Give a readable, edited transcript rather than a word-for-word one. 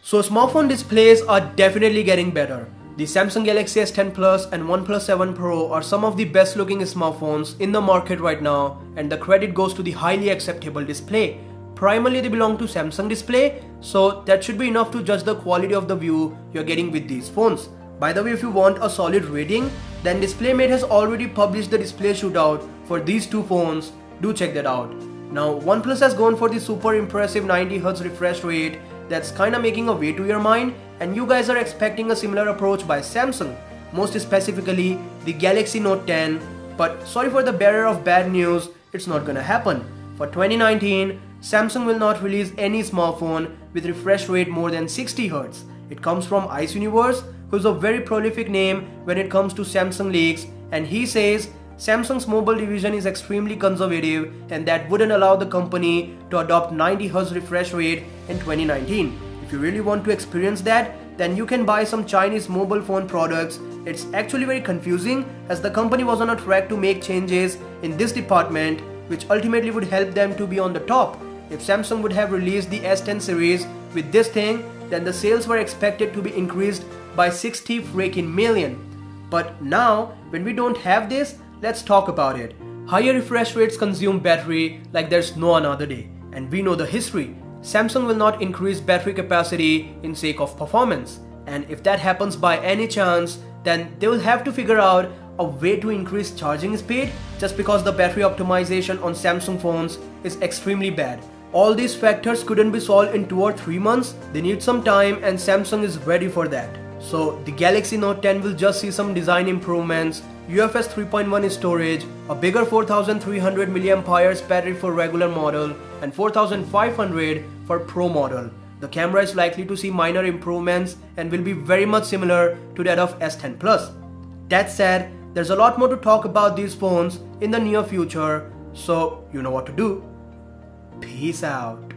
So smartphone displays are definitely getting better. The Samsung Galaxy S10 Plus and OnePlus 7 Pro are some of the best looking smartphones in the market right now, and the credit goes to the highly acceptable display. Primarily they belong to Samsung display, so that should be enough to judge the quality of the view you're getting with these phones. By the way, if you want a solid rating, then DisplayMate has already published the display shootout for these two phones. Do check that out. Now OnePlus has gone for the super impressive 90Hz refresh rate that's kinda making a way to your mind, and you guys are expecting a similar approach by Samsung, most specifically the Galaxy Note 10, but sorry for the bearer of bad news, it's not gonna happen. For 2019, Samsung will not release any smartphone with refresh rate more than 60Hz. It comes from Ice Universe, who's a very prolific name when it comes to Samsung leaks, and he says Samsung's mobile division is extremely conservative and that wouldn't allow the company to adopt 90Hz refresh rate in 2019. If you really want to experience that, then you can buy some Chinese mobile phone products. It's actually very confusing as the company was on a track to make changes in this department, which ultimately would help them to be on the top. If Samsung would have released the S10 series with this thing, then the sales were expected to be increased by 60 freaking million. But now, when we don't have this, let's talk about it. Higher refresh rates consume battery like there's no another day, and we know the history. Samsung will not increase battery capacity in sake of performance, and if that happens by any chance, then they will have to figure out a way to increase charging speed just because the battery optimization on Samsung phones is extremely bad. All these factors couldn't be solved in 2 or 3 months. They need some time, and Samsung is ready for that. So the Galaxy Note 10 will just see some design improvements, UFS 3.1 storage, a bigger 4300 mAh battery for regular model and 4500 for Pro model. The camera is likely to see minor improvements and will be very much similar to that of S10 Plus. That said, there's a lot more to talk about these phones in the near future, so you know what to do. Peace out.